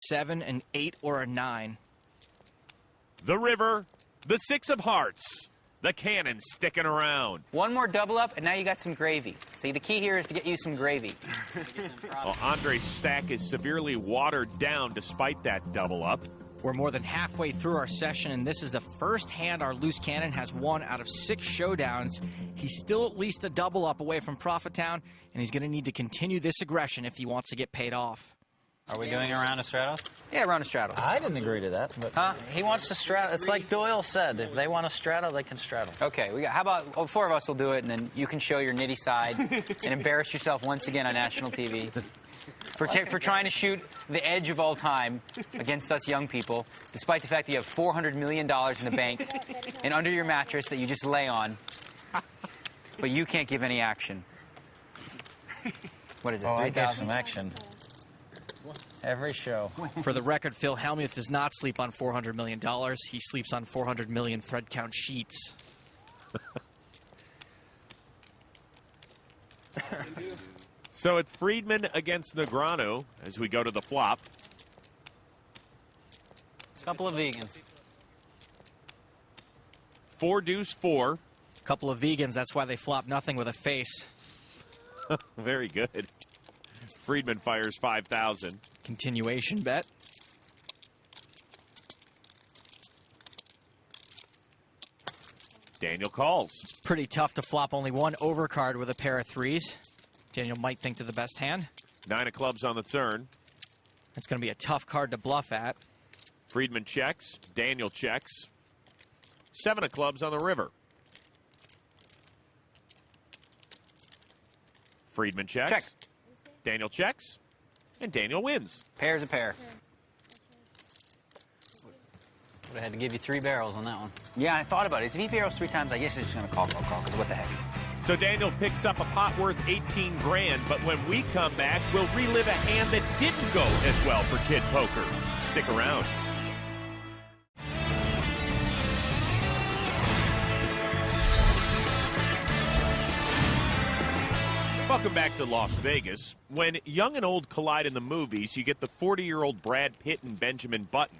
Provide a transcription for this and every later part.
7, an 8, or a 9. The river, the 6 of hearts. The cannon sticking around. One more double up, and now you got some gravy. See, the key here is to get you some gravy. Well, Andre's stack is severely watered down despite that double up. We're more than halfway through our session, and this is the first hand our loose cannon has won out of 6 showdowns. He's still at least a double up away from Profit Town, and he's going to need to continue this aggression if he wants to get paid off. Are we doing a round of straddles? Yeah, round of straddle. I didn't agree to that. But He wants to straddle. It's like Doyle said. If they want to straddle, they can straddle. Okay, how about 4 of us will do it, and then you can show your nitty side and embarrass yourself once again on national TV for trying to shoot the edge of all time against us young people, despite the fact that you have $400 million in the bank and under your mattress that you just lay on, but you can't give any action. What is it? Oh, I gave 3,000? some action. Every show. For the record, Phil Hellmuth does not sleep on $400 million. He sleeps on 400 million thread count sheets. So it's Friedman against Negreanu as we go to the flop. A couple of vegans. 4 deuce 4. Couple of vegans, that's why they flop nothing with a face. Very good. Friedman fires 5,000. Continuation bet. Daniel calls. It's pretty tough to flop only one overcard with a pair of 3s. Daniel might think to the best hand. 9 of clubs on the turn. It's going to be a tough card to bluff at. Friedman checks. Daniel checks. 7 of clubs on the river. Friedman checks. Check. Daniel checks. And Daniel wins. Pair's a pair. Would have had to give you 3 barrels on that one. Yeah, I thought about it. If he barrels 3 times, I guess he's just going to call, because what the heck. So Daniel picks up a pot worth 18 grand, but when we come back, we'll relive a hand that didn't go as well for Kid Poker. Stick around. Welcome back to Las Vegas. When young and old collide in the movies, you get the 40-year-old Brad Pitt and Benjamin Button.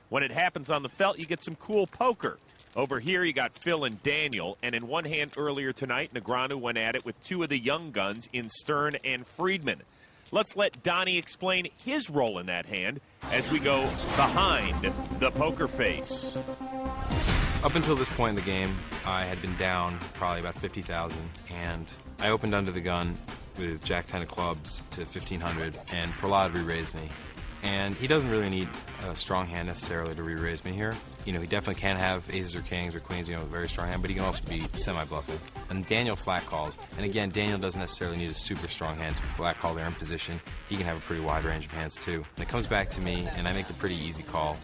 When it happens on the felt, you get some cool poker. Over here, you got Phil and Daniel, and in one hand earlier tonight, Negreanu went at it with 2 of the young guns in Stern and Friedman. Let's let Donnie explain his role in that hand as we go behind the poker face. Up until this point in the game, I had been down probably about 50,000, and I opened under the gun with Jack 10 of clubs to 1,500, and Prahlad re-raised me. And he doesn't really need a strong hand necessarily to re-raise me here. You know, he definitely can have aces or kings or queens, you know, a very strong hand, but he can also be semi-bluffing. And Daniel flat calls. And again, Daniel doesn't necessarily need a super strong hand to flat call there in position. He can have a pretty wide range of hands too. And it comes back to me, and I make a pretty easy call.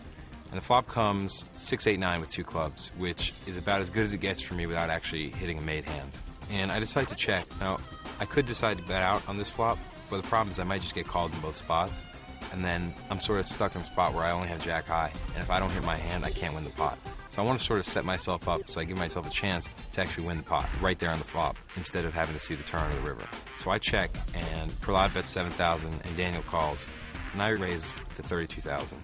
And the flop comes 6-8-9 with 2 clubs, which is about as good as it gets for me without actually hitting a made hand. And I decide to check. Now, I could decide to bet out on this flop, but the problem is I might just get called in both spots. And then I'm sort of stuck in a spot where I only have jack high, and if I don't hit my hand, I can't win the pot. So I want to sort of set myself up so I give myself a chance to actually win the pot right there on the flop instead of having to see the turn of the river. So I check, and Prahlad bets 7,000, and Daniel calls, and I raise to 32,000.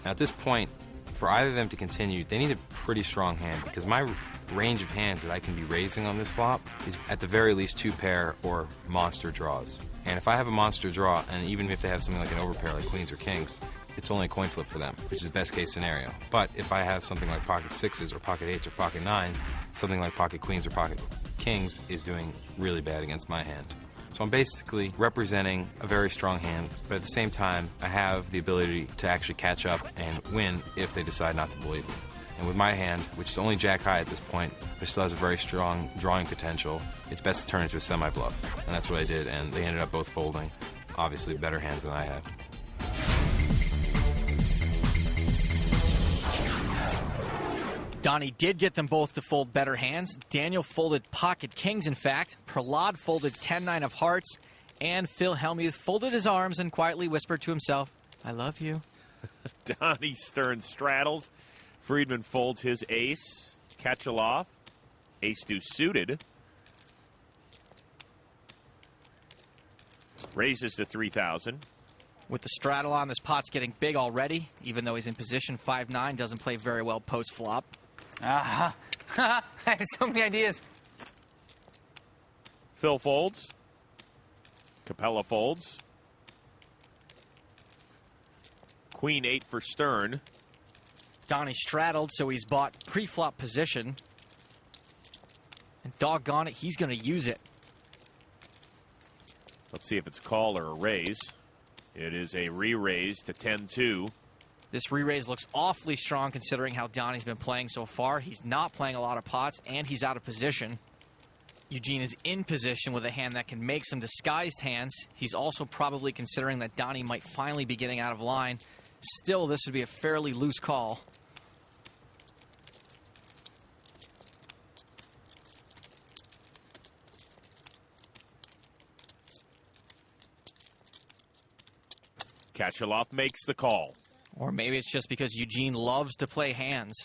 Now at this point, for either of them to continue, they need a pretty strong hand because my range of hands that I can be raising on this flop is at the very least 2 pair or monster draws. And if I have a monster draw, and even if they have something like an overpair like queens or kings, it's only a coin flip for them, which is the best case scenario. But if I have something like pocket 6s or pocket 8s or pocket 9s, something like pocket queens or pocket kings is doing really bad against my hand. So I'm basically representing a very strong hand, but at the same time, I have the ability to actually catch up and win if they decide not to believe me. And with my hand, which is only jack high at this point, but still has a very strong drawing potential, it's best to turn into a semi-bluff. And that's what I did, and they ended up both folding. Obviously, better hands than I had. Donnie did get them both to fold better hands. Daniel folded pocket kings, in fact. Prahlad folded 10-9 of hearts. And Phil Hellmuth folded his arms and quietly whispered to himself, "I love you." Donnie Stern straddles. Friedman folds his ace. Ketchel ace-deuce suited. Raises to 3,000. With the straddle on, this pot's getting big already, even though he's in position 5-9, doesn't play very well post-flop. I had so many ideas. Phil folds. Capella folds. Queen 8 for Stern. Donnie straddled, so he's bought pre-flop position. And doggone it, he's going to use it. Let's see if it's a call or a raise. It is a re-raise to 10-2. This re-raise looks awfully strong considering how Donnie's been playing so far. He's not playing a lot of pots, and he's out of position. Eugene is in position with a hand that can make some disguised hands. He's also probably considering that Donnie might finally be getting out of line. Still, this would be a fairly loose call. Kachelov makes the call. Or maybe it's just because Eugene loves to play hands.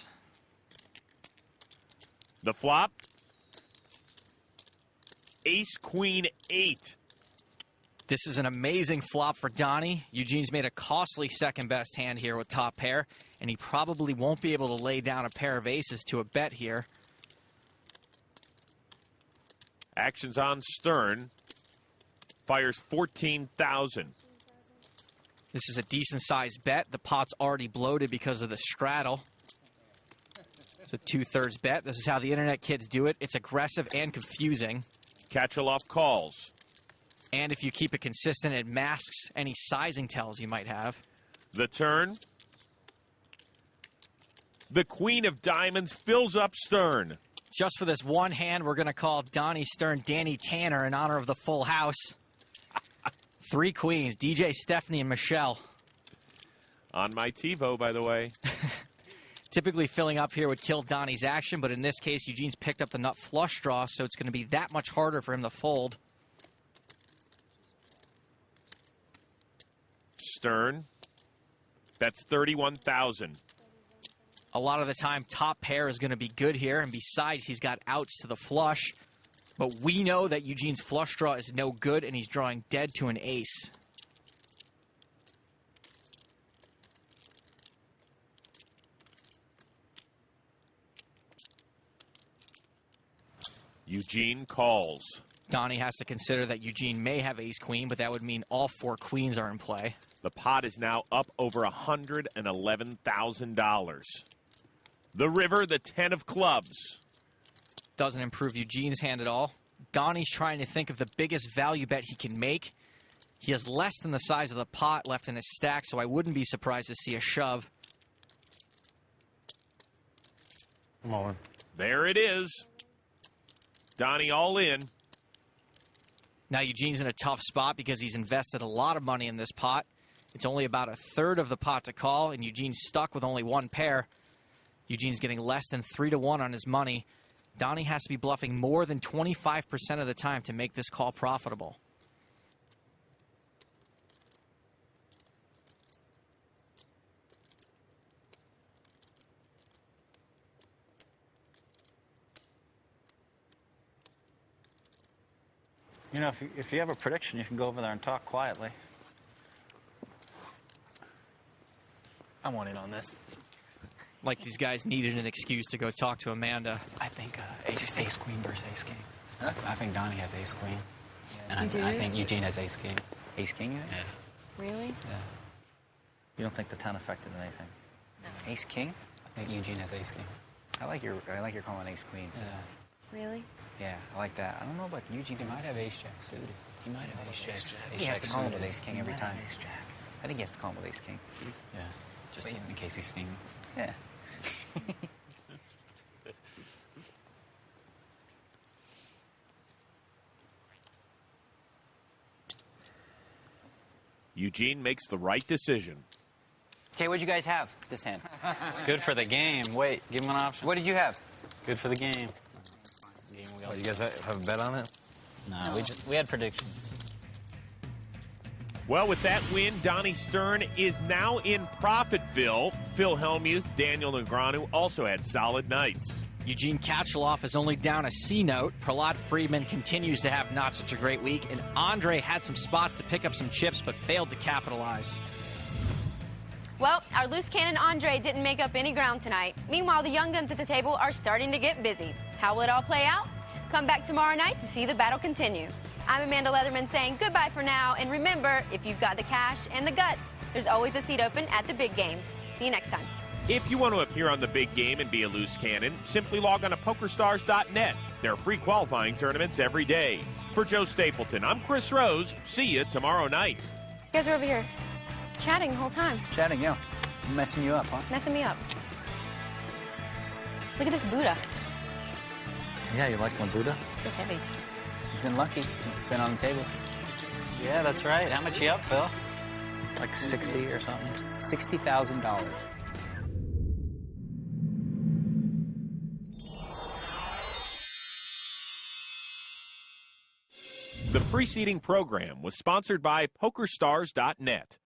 The flop. Ace, Queen, 8. This is an amazing flop for Donnie. Eugene's made a costly second-best hand here with top pair, and he probably won't be able to lay down a pair of aces to a bet here. Action's on Stern. Fires 14,000. This is a decent-sized bet. The pot's already bloated because of the straddle. It's a 2/3 bet. This is how the internet kids do it. It's aggressive and confusing. Kachelov calls. And if you keep it consistent, it masks any sizing tells you might have. The turn. The Queen of Diamonds fills up Stern. Just for this one hand, we're going to call Donnie Stern Danny Tanner in honor of the full house. 3 queens, DJ, Stephanie, and Michelle. On my TiVo, by the way. Typically filling up here would kill Donnie's action, but in this case, Eugene's picked up the nut flush draw, so it's going to be that much harder for him to fold. Stern. That's 31,000. A lot of the time, top pair is going to be good here, and besides, he's got outs to the flush. But we know that Eugene's flush draw is no good, and he's drawing dead to an ace. Eugene calls. Donnie has to consider that Eugene may have ace-queen, but that would mean all 4 queens are in play. The pot is now up over $111,000. The river, the 10 of clubs. Doesn't improve Eugene's hand at all. Donnie's trying to think of the biggest value bet he can make. He has less than the size of the pot left in his stack, so I wouldn't be surprised to see a shove. I'm all in. There it is. Donnie all in. Now Eugene's in a tough spot because he's invested a lot of money in this pot. It's only about 1/3 of the pot to call, and Eugene's stuck with only 1 pair. Eugene's getting less than 3-1 on his money. Donnie has to be bluffing more than 25% of the time to make this call profitable. You know, if you have a prediction, you can go over there and talk quietly. I want in on this. Like these guys needed an excuse to go talk to Amanda. I think ace queen versus ace king. Huh? I think Donnie has ace queen. Yeah. And I think Eugene has ace king. Ace king, you think? Yeah. Really? Yeah. You don't think the 10 affected anything? No. Ace king? I think Eugene has ace king. I like your calling ace queen. Yeah. Really? Yeah, I like that. I don't know about Eugene. He might have ace jack suited. He might have ace jack. He has to call him with suited. ace king every time. Ace jack. I think he has to call him with ace king. Yeah. Just in case he's steaming. Yeah. Eugene makes the right decision. Okay, what'd you guys have this hand? Good for the game. Wait, give him an option. What did you have? Good for the game. What, you guys have a bet on it? No, we had predictions. Well, with that win, Donnie Stern is now in Profitville. Phil Hellmuth, Daniel Negreanu also had solid nights. Eugene Kachaloff is only down a C note. Prahlad Friedman continues to have not such a great week, and Andre had some spots to pick up some chips but failed to capitalize. Well, our loose cannon Andre didn't make up any ground tonight. Meanwhile, the young guns at the table are starting to get busy. How will it all play out? Come back tomorrow night to see the battle continue. I'm Amanda Leatherman saying goodbye for now, and remember, if you've got the cash and the guts, there's always a seat open at the big game. See you next time. If you want to appear on the big game and be a loose cannon, simply log on to PokerStars.net. There are free qualifying tournaments every day. For Joe Stapleton, I'm Chris Rose. See you tomorrow night. You guys are over here chatting the whole time. Chatting, yeah. Messing you up, huh? Messing me up. Look at this Buddha. Yeah, you like my Buddha? So heavy. He's been lucky. It's been on the table. Yeah, that's right. How much you up, Phil? Like 60 or something? $60,000. The preceding program was sponsored by PokerStars.net.